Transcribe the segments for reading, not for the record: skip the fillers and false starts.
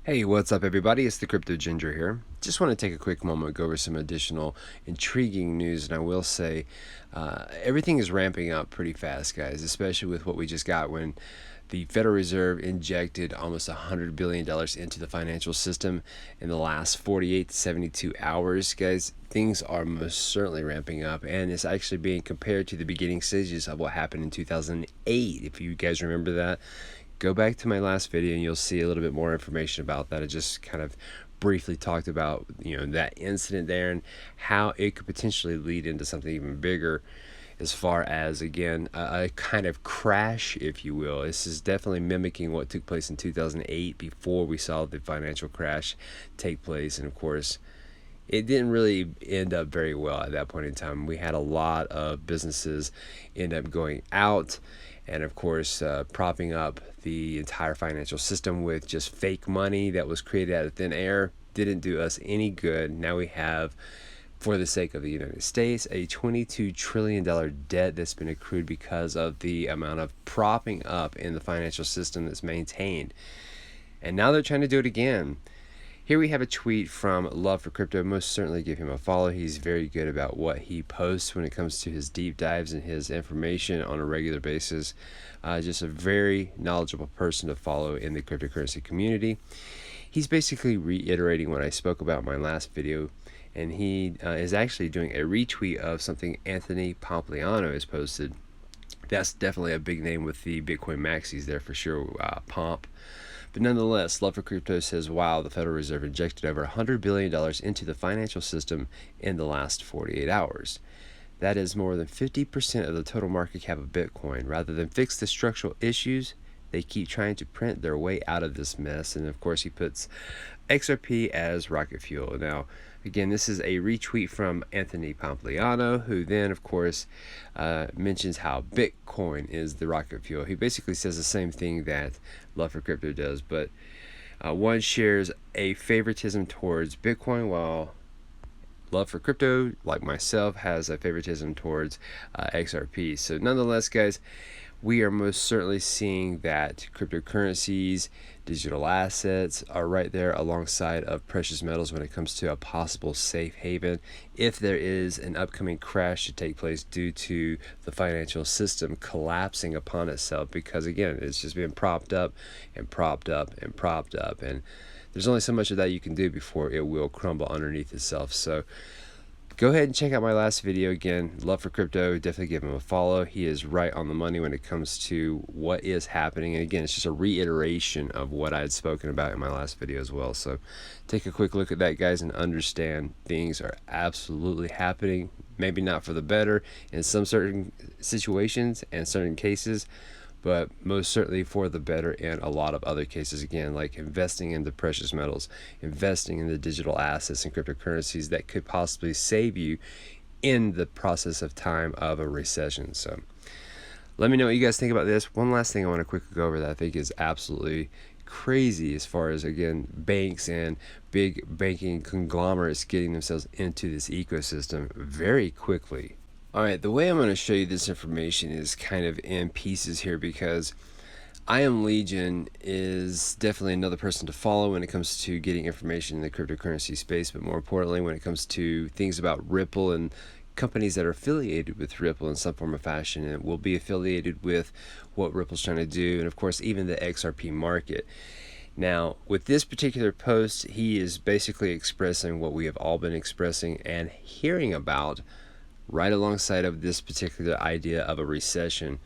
Hey, what's up, everybody? It's the Crypto Ginger here. Just want to take a quick moment to go over some additional intriguing news, and I will say everything is ramping up pretty fast, guys, especially with what we just got when the Federal Reserve injected almost $100 billion into the financial system in the last 48 to 72 hours, guys. Things are most certainly ramping up, and it's actually being compared to the beginning stages of what happened in 2008, if you guys remember that. Go back to my last video and you'll see a little bit more information about that. I just kind of briefly talked about that incident there and how it could potentially lead into something even bigger, as far as, again, a kind of crash, if you will. This is definitely mimicking what took place in 2008 before we saw the financial crash take place. And of course, it didn't really end up very well at that point in time. We had a lot of businesses end up going out and, of course, propping up the entire financial system with just fake money that was created out of thin air. Didn't do us any good. Now we have, for the sake of the United States, a $22 trillion debt that's been accrued because of the amount of propping up in the financial system that's maintained. And now they're trying to do it again. Here we have a tweet from Love for Crypto. Most certainly give him a follow. He's very good about what he posts when it comes to his deep dives and his information on a regular basis. Just a very knowledgeable person to follow in the cryptocurrency community. He's basically reiterating what I spoke about in my last video, and he is actually doing a retweet of something Anthony Pompliano has posted. That's definitely a big name with the Bitcoin maxis there for sure, Pomp. But nonetheless, Love for Crypto says, wow, the Federal Reserve injected over $100 billion into the financial system in the last 48 hours. That is more than 50% of the total market cap of Bitcoin. Rather than fix the structural issues, they keep trying to print their way out of this mess. And of course, he puts XRP as rocket fuel. Now, again, this is a retweet from Anthony Pompliano, who then, of course, mentions how Bitcoin is the rocket fuel. He basically says the same thing that Love for Crypto does, but one shares a favoritism towards Bitcoin, while Love for Crypto, like myself, has a favoritism towards XRP. So nonetheless, guys, we are most certainly seeing that cryptocurrencies, digital assets are right there alongside of precious metals when it comes to a possible safe haven if there is an upcoming crash to take place due to the financial system collapsing upon itself, because again, it's just been propped up and propped up and propped up, and there's only so much of that you can do before it will crumble underneath itself. So go ahead and check out my last video. Again, Love for Crypto, definitely give him a follow. He is right on the money when it comes to what is happening. And again, it's just a reiteration of what I had spoken about in my last video as well. So take a quick look at that, guys, and understand things are absolutely happening. Maybe not for the better in some certain situations and certain cases, but most certainly for the better in a lot of other cases. Again, like investing in the precious metals, investing in the digital assets and cryptocurrencies that could possibly save you in the process of time of a recession. So let me know what you guys think about this. One last thing I want to quickly go over that I think is absolutely crazy, as far as, again, banks and big banking conglomerates getting themselves into this ecosystem very quickly. Alright, the way I'm going to show you this information is kind of in pieces here, because I Am Legion is definitely another person to follow when it comes to getting information in the cryptocurrency space, but more importantly when it comes to things about Ripple and companies that are affiliated with Ripple in some form or fashion and will be affiliated with what Ripple's trying to do, and of course even the XRP market. Now, with this particular post, he is basically expressing what we have all been expressing and hearing about right alongside of this particular idea of a recession.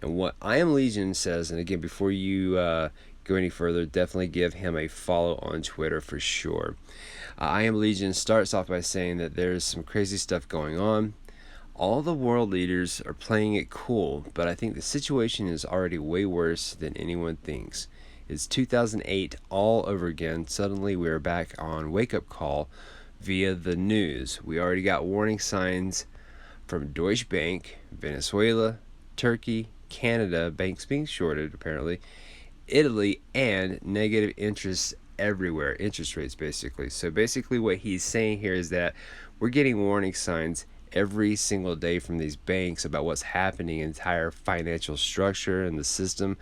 And what I Am Legion says, and again, before you go any further, definitely give him a follow on Twitter for sure. I Am Legion starts off by saying that there's some crazy stuff going on. All the world leaders are playing it cool, but I think the situation is already way worse than anyone thinks. It's 2008 all over again. Suddenly we are back on wake-up call via the news. We already got warning signs from Deutsche Bank, Venezuela, Turkey, Canada, banks being shorted apparently, Italy, and negative interest everywhere, interest rates basically. So basically what he's saying here is that we're getting warning signs every single day from these banks about what's happening in the entire financial structure and the system.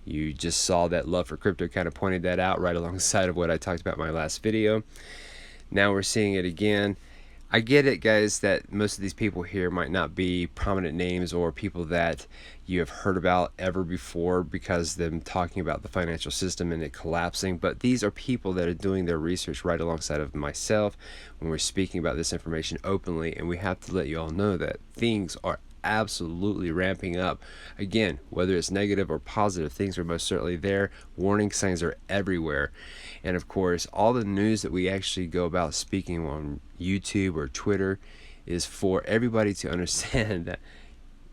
You just saw that love for crypto kind of pointed that out right alongside of what I talked about in my last video. Now we're seeing it again. I get it, guys, that most of these people here might not be prominent names or people that you have heard about ever before because them talking about the financial system and it collapsing, but these are people that are doing their research right alongside of myself when we're speaking about this information openly, and we have to let you all know that things are absolutely ramping up. Again, whether it's negative or positive, things are most certainly there. Warning signs are everywhere. And of course, all the news that we actually go about speaking on YouTube or Twitter is for everybody to understand that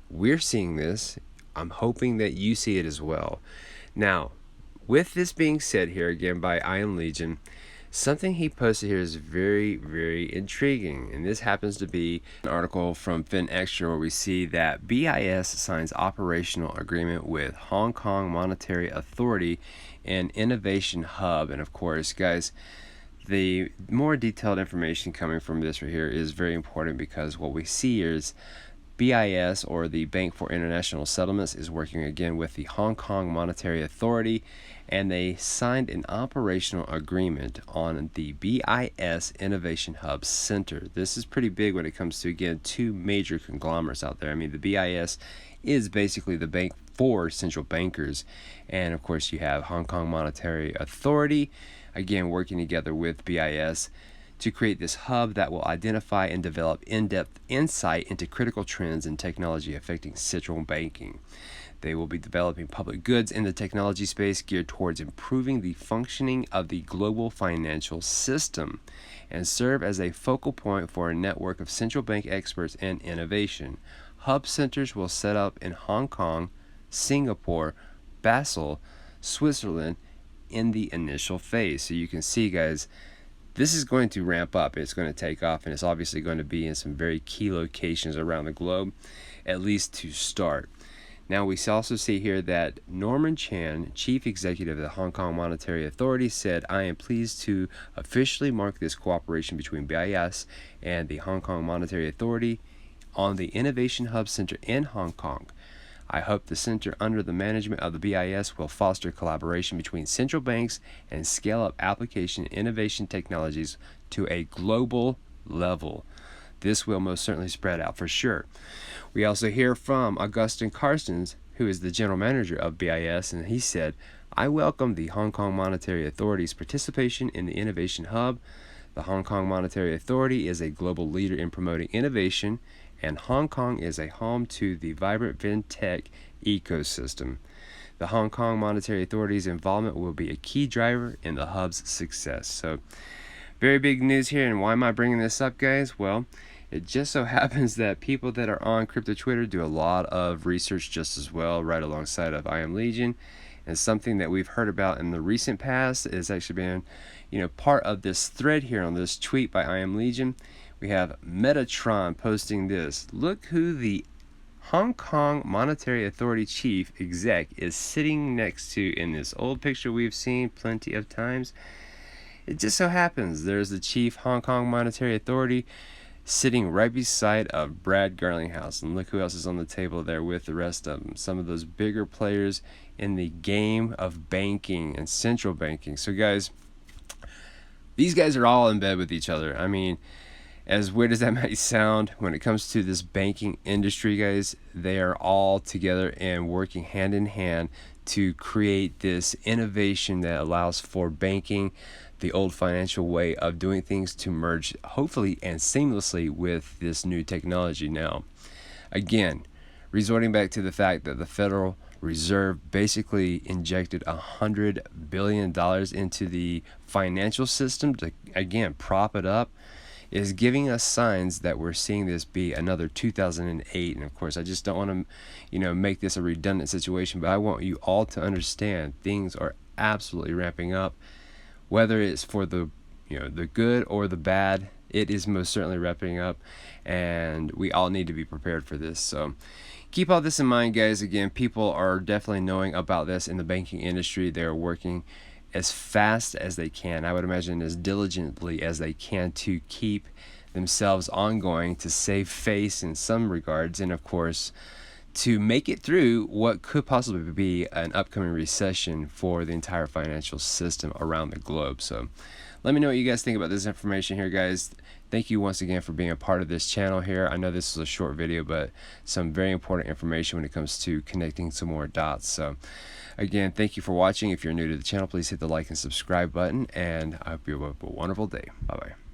we're seeing this. I'm hoping that you see it as well. Now, with this being said here again by I Am Legion, something he posted here is very, very intriguing, and this happens to be an article from FinExtra where we see that BIS signs operational agreement with Hong Kong Monetary Authority and Innovation Hub. And of course, guys, the more detailed information coming from this right here is very important because what we see is BIS, or the Bank for International Settlements, is working again with the Hong Kong Monetary Authority, and they signed an operational agreement on the BIS Innovation Hub Center. This is pretty big when it comes to, again, two major conglomerates out there. I mean, the BIS is basically the bank for central bankers, and of course you have Hong Kong Monetary Authority, again working together with BIS to create this hub that will identify and develop in-depth insight into critical trends in technology affecting central banking. They will be developing public goods in the technology space geared towards improving the functioning of the global financial system and serve as a focal point for a network of central bank experts and innovation. Hub centers will set up in Hong Kong, Singapore, Basel, Switzerland in the initial phase. So you can see, guys, this is going to ramp up. It's going to take off, and it's obviously going to be in some very key locations around the globe, at least to start. Now, we also see here that Norman Chan, Chief Executive of the Hong Kong Monetary Authority, said, "I am pleased to officially mark this cooperation between BIS and the Hong Kong Monetary Authority on the Innovation Hub Center in Hong Kong. I hope the center under the management of the BIS will foster collaboration between central banks and scale up application and innovation technologies to a global level. This will most certainly spread out for sure." We also hear from Augustin Carstens, who is the general manager of BIS, and he said, "I welcome the Hong Kong Monetary Authority's participation in the Innovation Hub. The Hong Kong Monetary Authority is a global leader in promoting innovation, and Hong Kong is a home to the vibrant fintech ecosystem. The Hong Kong Monetary Authority's involvement will be a key driver in the hub's success." So, very big news here. And why am I bringing this up, guys? Well, it just so happens that people that are on crypto Twitter do a lot of research just as well, right alongside of I Am Legion. And something that we've heard about in the recent past is actually been, part of this thread here on this tweet by I Am Legion. We have Metatron posting this. Look who the Hong Kong Monetary Authority chief exec is sitting next to in this old picture we've seen plenty of times. It just so happens there's the chief Hong Kong Monetary Authority sitting right beside of Brad Garlinghouse. And look who else is on the table there with the rest of them. Some of those bigger players in the game of banking and central banking. So guys, these guys are all in bed with each other. I mean, as weird as that might sound, when it comes to this banking industry, guys, they are all together and working hand in hand to create this innovation that allows for banking, the old financial way of doing things, to merge hopefully and seamlessly with this new technology. Now, again, resorting back to the fact that the Federal Reserve basically injected $100 billion into the financial system to, again, prop it up, is giving us signs that we're seeing this be another 2008. And of course, I just don't want to, make this a redundant situation, but I want you all to understand things are absolutely ramping up, whether it's for the good or the bad. It is most certainly ramping up, and we all need to be prepared for this. So keep all this in mind, guys. Again, people are definitely knowing about this in the banking industry. They're working as fast as they can, I would imagine as diligently as they can, to keep themselves ongoing, to save face in some regards, and of course to make it through what could possibly be an upcoming recession for the entire financial system around the globe. So let me know what you guys think about this information here, guys. Thank you once again for being a part of this channel here. I know this is a short video, but some very important information when it comes to connecting some more dots. So again, thank you for watching. If you're new to the channel, please hit the like and subscribe button, and I hope you have a wonderful day. Bye-bye.